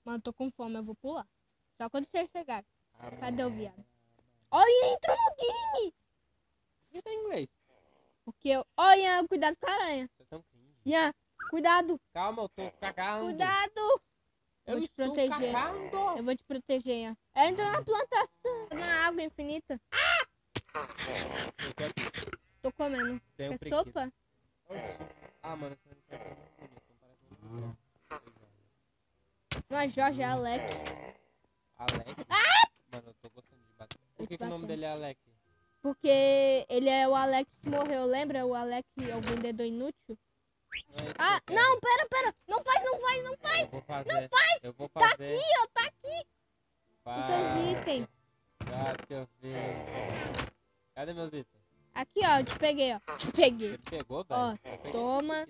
Mano, tô com fome, eu vou pular. Só quando você chegar. Cadê o viado? Olha, entrou no game! Por que tá em inglês? Porque eu... Olha, Ian, cuidado com a aranha. Você é tão cringe. Ian, cuidado. Calma, eu tô cagando. Cuidado. Eu Vou te estou proteger. cagando. Eu vou te proteger, Ian. Ela entrou na plantação. Na água infinita. Eu quero... Tô comendo. Tem um Quer prequito. sopa? Ah, mano, esse Minecraft é muito bonito. Não parece muito Não é Jorge, é Alec. Alec? Mano, eu tô gostando de bater. Por que o nome dele é Alec? Porque ele é o Alec que morreu, lembra? O Alec é o vendedor inútil. Ah, não, pera. Não faz. Eu vou fazer. Não faz. Eu vou Tá fazer. aqui, ó, tá aqui. Os seus itens. Acho que eu vi. Cadê meus itens? Aqui, ó, eu te peguei, ó. Te peguei. Você pegou, Ó, velho? Eu peguei. toma.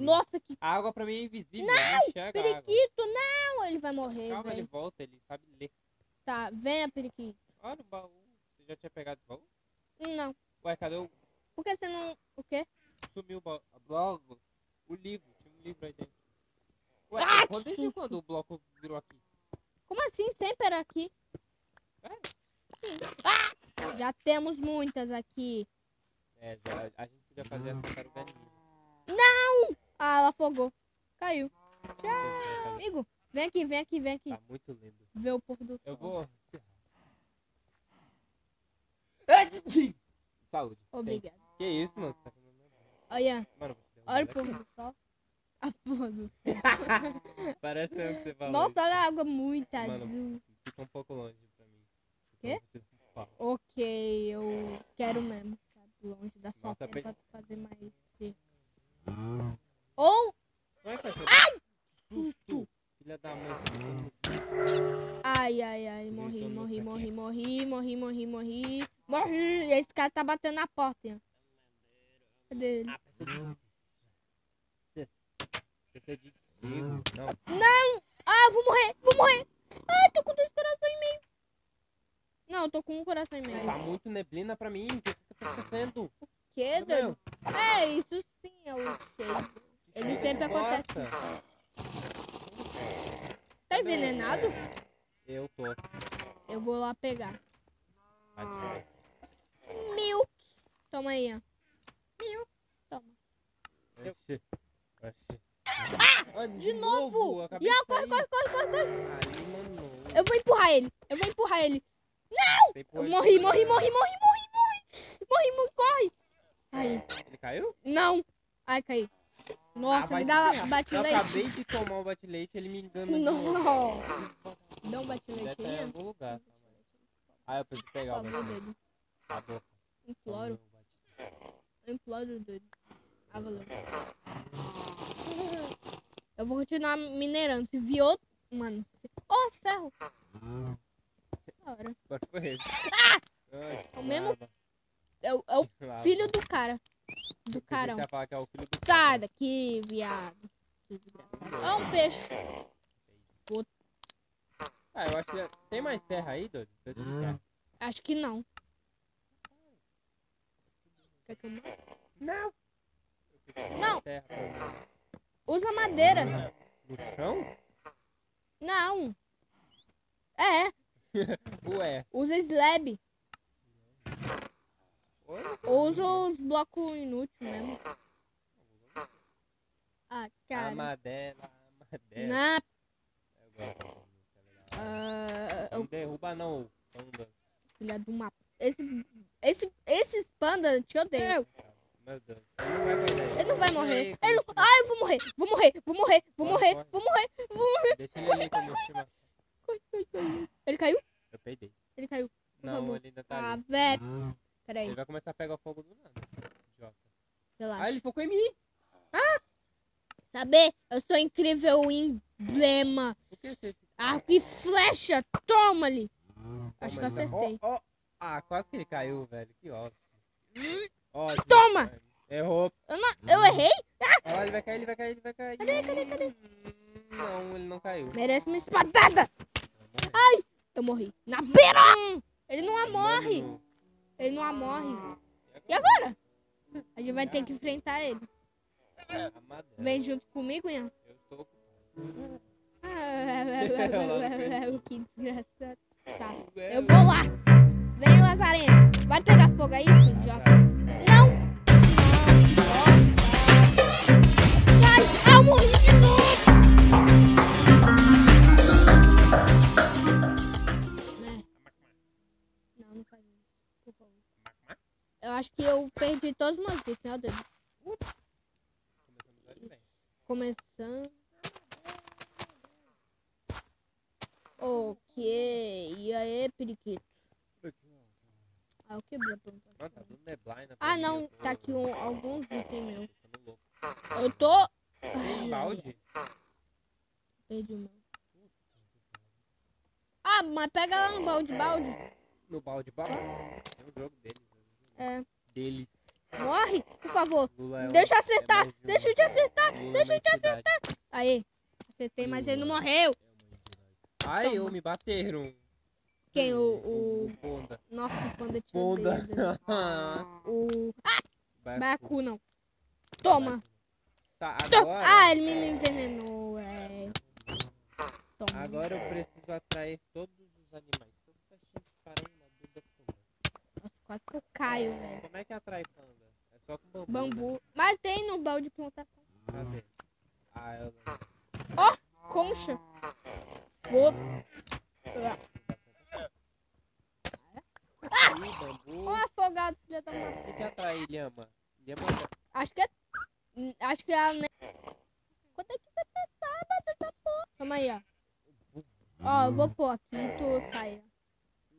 Nossa, que A água pra mim é invisível. Não, enxerga a água. periquito, não. Ele vai morrer, Calma, ele velho. volta, ele sabe ler. Tá, venha, periquito. Olha o baú. Você já tinha pegado esse baú? Não. Ué, cadê o... Por que você não... O quê? Sumiu o baú. O livro. Tinha um livro aí dentro. Ué, Ah, que desde susto. quando o bloco virou aqui? Como assim? Sempre era aqui. Sério? Já temos muitas aqui. É, já, a gente podia fazer as tartarugas ninja. Ah, ela afogou. Caiu. Esse vai fazer. Amigo, vem aqui. Tá muito lindo. Vê o pôr do sol. Eu vou espirrar. Saúde. Obrigado. Que isso, mano? Você tá comendo meu dedo. Olha, Mano, vou te derrubar olha o daqui. pôr do sol. A porra do... Parece mesmo que você falou. Nossa, olha a água muito Mano, azul. fica um pouco longe pra mim. Quê? Senão você fala. Ok, eu quero mesmo ficar longe da sua Nossa, frente pra tu fazer mais cerca. Ou... Não é que vai ser Susto! Filha da mãe. Ai, morri. Morri! Esse cara tá batendo na porta, Ian. Cadê ele? Ah, precisa de trigo. Não. Não! Ah, vou morrer! Ai, tô com 2 corações e meio. Não, eu tô com 1 coração e meio. Tá muito neblina pra mim. O que tá acontecendo? Que, doido? É, isso sim é o cheiro. Ele sempre acontece. Tá envenenado? Eu tô. Eu vou lá pegar. Vai. Milk. Toma aí, ó. Milk. Toma. Oxi. Ah! De novo! Acabei Ian, de sair. corre. Ali, mano. Eu vou empurrar ele. Não! Você Eu empurra morri, ele. corre. Aí. Ele caiu? Não. Ai, caí. Nossa, vai me se dá ferrar. bate-leite. Eu acabei de tomar um bate-leite, ele me engana de novo. Não. Dá um Deve bate-leite estar em aí, algum lugar. Ah, eu preciso Por pegar o favor, bate-leite. doido. A boca. Imploro. Imploro, doido. Ah, valeu. Eu vou continuar minerando. Se viu outro... Mano. Ó, ferro. Da hora. Qual foi esse? Ai, É o mesmo? lava. É o Lava. filho do cara. Do Eu pensei que carão. você ia falar que é o filho do Sai cara. daqui, viado. Que desgraçado. É um peixe. Ah, eu acho que tem mais terra aí, doido? Deixa eu te explicar. Acho que não. Quer que eu mate? Não. Eu preciso de Não. terra pra mim. Usa madeira. No chão? Não. É. Ué. Usa slab. Oi? Ou usa os blocos inúteis mesmo. Ah, A cara. madeira. Na... Eu gosto dessa música, legal. Não derruba não, panda. Filha do mapa. Esses pandas te odeiam. Meu Deus. Ele não vai morrer. Ele não vai morrer. Deixa Ele... Ai, eu vou morrer. Vou morrer. Deixa ele ali como estimação. Corre. Ele caiu? Eu peidei. Ele caiu. Por Não, favor. ele ainda tá Ah, ali. velho. Peraí. Ele vai começar a pegar fogo do nada. Idiota. Relaxa. Ah, ele focou em mim. Saber, eu sou incrível emblema. Por que você... Arco e flecha. Toma ali. Acho que eu acertei. Ó. Ah, quase que ele caiu, velho. Que ótimo. Ótimo. Toma! Errou. Eu errei? Olha lá, ele vai cair. Cadê? Não, ele não caiu. Merece uma espadada. Ai, eu morri. Na beira! Ele não morre. Mano, Ele não morre. E agora? A gente vai ter que enfrentar ele. a madeira. Vem junto comigo, Ian. Eu estou ocupado. Que desgraçado. Tá, eu vou lá. Vem, Lazareno. Vai pegar fogo aí, seu idiota. Não! Sai! Ah, eu morri de novo! Não faz isso. Por favor. Eu acho que eu perdi todos os meus itens, né, Deus? Começando. Ok. E aí, periquito? Ah, eu quebrei a plantação. Ah, não. Tá aqui alguns itens meus. Eu tô... Tem balde? Perdi o meu. Ah, mas pega lá no balde. No balde? Tem um jogo deles. É. Deles. Morre, por favor. Lula é Deixa eu é acertar. mais de Deixa eu uma- te acertar. Lula é Deixa uma eu te entidade. acertar. Aí. Acertei, mas ele não Lula morreu. é uma entidade. Ai, Toma. me bateram. Quem? O Ponda. Nossa, o panda te Ponda. odeia. O... Baku, não. Baku. Toma. Tá, Toma. agora... Ah, ele me envenenou. Toma. Agora eu preciso atrair todos os animais. Você tá sempre parando na Buda Panda. Nossa, quase que eu caio, velho. Como é que atrai panda? É só com bambu. Bambu. Né? Mas tem no balde de plantação. Cadê? Ah, eu lembro. Concha. Foda. Ih, bambu. Ó, afogado, filha da mãe. O que atrai lhama? Lhama Acho que é a... Quando é que vai ter sábado essa porra? Calma aí, ó. Ó, eu vou pôr aqui e tu sai.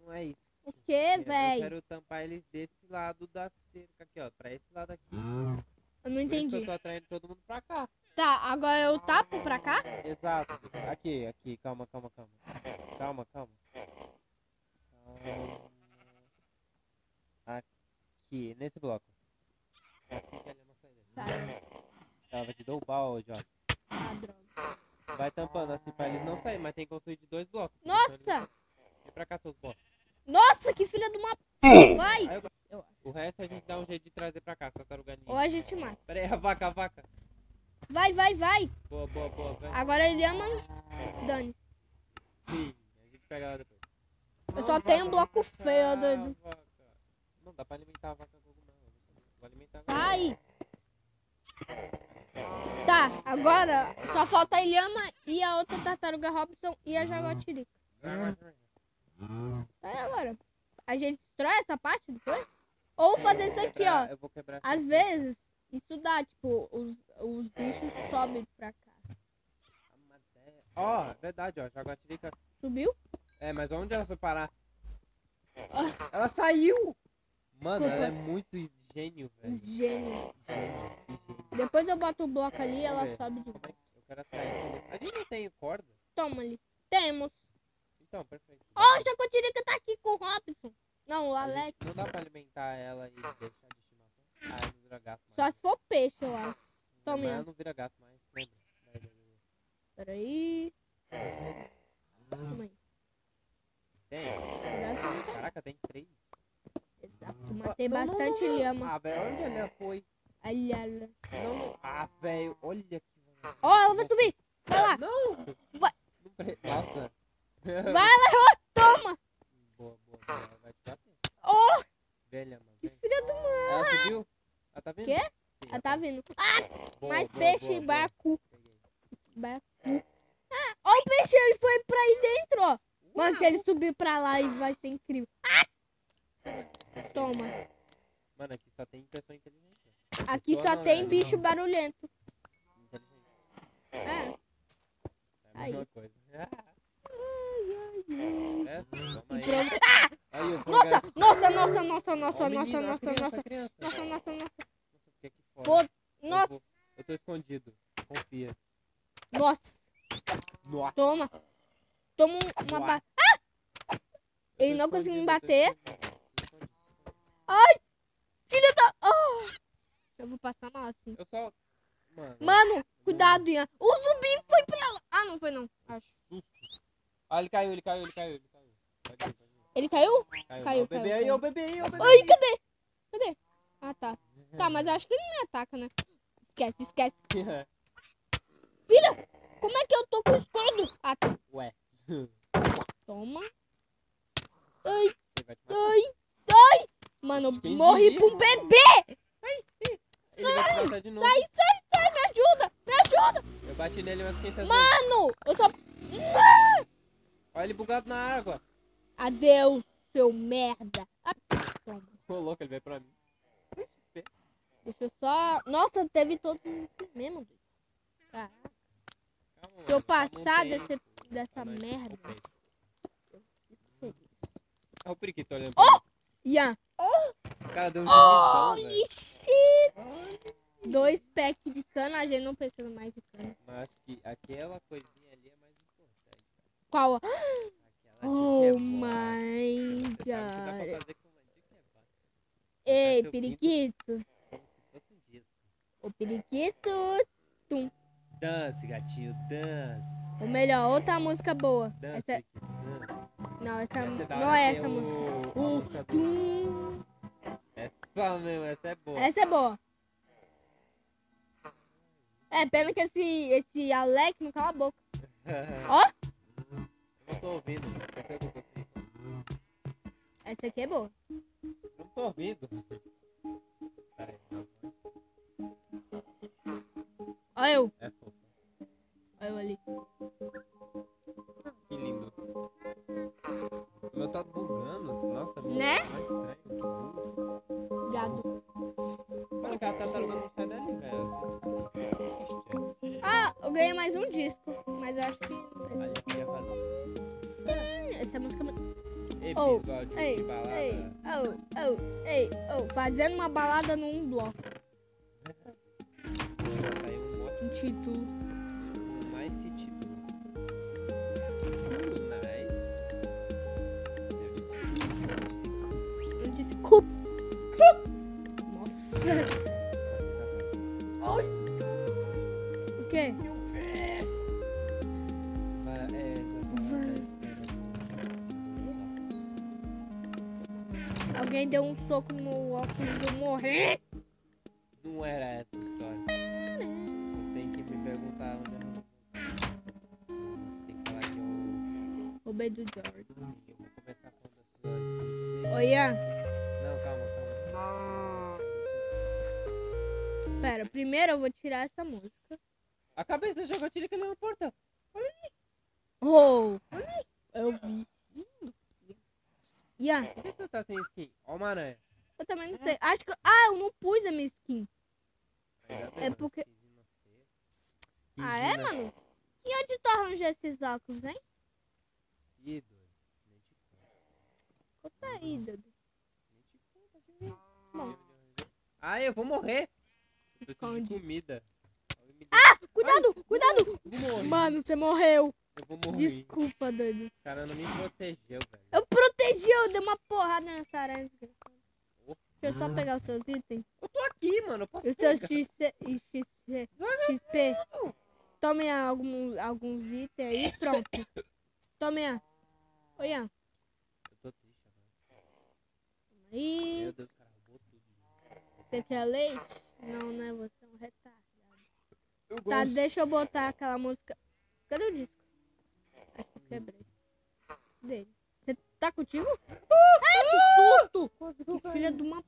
não é isso. O que, Eu velho? quero tampar eles desse lado da cerca aqui, ó. Pra esse lado aqui. Eu não Por isso que entendi. eu tô atraindo todo mundo pra cá. Tá, agora eu tapo pra cá? Exato. Aqui. Calma. Calma. Aqui, nesse bloco. Assim que a lhama sair dele. Sai. Tava de dar o balde, ó. Ah, droga. Vai tampando assim pra eles não saírem, mas tem que construir de 2 blocos. Nossa! Vem pra cá, seus blocos. Nossa, que filha de uma... Vai! Aí Eu acho. o resto a gente dá um jeito de trazer pra cá, tartaruga ninja. Ou a gente mata. Pera aí, a vaca. Vai. Boa, vai. Agora ele ama... Dane. Sim, a gente pega ela depois. Eu só tenho um bloco feio, ó, doido. Vaca. Não dá pra alimentar a vaca com não. Vou alimentar a vaca. Sai! Tá, agora só falta a Ilhama e a outra tartaruga Robson e a jaguatirica. Aí agora, a gente destrói essa parte depois? Ou fazer isso aqui, ó. Eu vou quebrar essa Às aqui. vezes, isso dá, tipo, os bichos sobem pra cá. Ó, verdade, ó. Jaguatirica. Subiu? É, mas onde ela foi parar? Ah. Ela saiu! Mano, Desculpa. ela é muito gênio, velho. Gênio. Gênio. Depois eu boto o bloco ali e ela Vamos ver. sobe de Como volta. é que eu quero atrair essa. A gente não tem corda? Toma ali. Temos. Então, perfeito. Ó, a jaguatirica tá aqui com o Robson. Não, o A Alex. gente não dá pra alimentar ela e deixar de estimação. Ah, ela não vira gato Só mais. se for peixe, eu acho. Toma Mas aí. ela não vira gato mais, lembra? Peraí. Toma aí. Tem? Exato. Caraca, tem 3. Exato. Matei bastante lhama. Ah, velho, onde ela foi? Olha. Não. Ah, velho, olha que... Ó, ela vai subir. Vai lá. Não! Vai. Nossa. Vai, ela errou. Toma. Boa. Ela vai te bater. Ó, Velha, mano. que vem. filha do mar. Ela subiu? Ela tá vindo? Quê? Sim, Ela tá vindo. Ah, Boa, mais boa, peixe, boa. bacu. Peguei. Bacu. Ah, ó o peixe, ele foi pra aí dentro, ó. Mano, se ele subir pra lá, vai ser incrível. Ah! Toma. Mano, aqui só tem pessoa inteligente. Aqui Pessoa só não, tem é bicho animal. barulhento. Inteligente. É. É a Aí. mesma coisa. Ai. É, toma aí. Improvi- Aí, eu vou Nossa, pegar- nossa. Ó, o menino, a criança. Nossa. Nossa, fiquei aqui fora. Foda. Eu Nossa. vou- Eu tô escondido. Confia. Nossa. Nossa. Toma. Toma uma Nossa. ba... Ele não conseguiu me bater. Filha da... Oh. Eu vou passar mal assim. Eu só... Mano. Mano, cuidado, Ian. O zumbi foi pra lá. Ah, não foi não. Acho. Susto. Ah, ele caiu. Pode ir. Ele caiu? Caiu. Ó, o bebê aí, ó, o bebê aí, ó, o bebê. Ai, cadê? Ah, tá. Tá, mas eu acho que ele não me ataca, né? Esquece. Filha, como é que eu Quem Morri diria? pra um bebê! Ele vai te matar de novo. Sai, me ajuda! Me ajuda! Eu bati nele umas 500 vezes. Mano, eu só... Olha ele bugado na água. Adeus, seu merda. Ah, toma. Ô, louco, ele veio pra mim. Deixa eu só... Nossa, teve todos aqui mesmo. Caraca. Calma, Se eu mano, calma, passar não tem. dessa Pra nós, merda... não tem. eu fico feliz. Olha o periquito olhando pra mim. Ian. O cara deu um gemidão, velho. Holy shit! 2 packs de cana, a gente não precisa mais de cana. Mas acho que aquela coisinha ali é mais importante. Qual? Aquela Oh de my Você sabe o que dá pra god. fazer com uma de quebra. Ei, seu periquito. Como se fosse um disco. O periquito. Dance, gatinho, dance. Ou melhor, outra música boa. Dance, Essa... aqui, dance. Não, essa Essa é da não hora, é tem essa música. a música do... Essa mesmo, essa é boa. Essa é boa. É, pena que esse Alec não cala a boca. Ó! Eu não tô ouvindo. Essa é que eu tô sem. Essa aqui é boa. Eu não tô ouvindo. Pera aí. Olha eu. É fofo. Olha eu ali. Que lindo. O meu tá bugando. Nossa, meu Né? tá mais estranho. Que burro. Viado. Olha, aquela tartaruga não sai dali, velho. Assim, Ah, eu ganhei mais um disco. Mas eu acho que... a gente quer fazer Essa música... episódio Ei, de balada. Fazendo uma balada num bloco. Aí um ótimo Um título. nice título. Nice. Eu disse cup. Nossa. Ai. O quê? Alguém deu um soco no óculos e eu morri. Não era essa história. Você tem que me perguntar onde é. Você tem que falar que eu... Roubei do George. Sim, eu vou começar quando a sua esquecer. Oi, Ian. Não, calma. Pera, primeiro eu vou tirar essa música. A cabeça jogou tiro ali no portão. Oh, eu vi. Ian, Por que você tá sem skin? Ó uma aranha. eu também não sei. Acho que... eu não pus a minha skin. É porque... Ah, é, mano? E onde tu arranja esses óculos, hein? Ih, doido. Nem te conto. Conta aí, Dudu. Nem te conto, assim. Bom. Ah, eu vou morrer. Eu preciso Esconde. de comida. Cuidado, cuidado. Eu vou morrer. Mano, você morreu. Eu vou morrer. Desculpa, doido. O cara não me protegeu, velho. Eu protegi, eu dei uma porrada nessa aranha. Deixa eu só pegar os seus itens. Eu tô aqui, mano. Eu posso Os seus pegar. XP. Tome alguns itens aí e pronto. Tome. Oi, Ian. Eu tô triste agora. Aí. Meu Deus, o cara roubou tudo. Você quer leite? Não, né? Você é um retardado. Eu Tá, deixa eu botar aquela música. Cadê o disco? Acho que eu quebrei. Dele. Você tá contigo? Que susto! Que filha de uma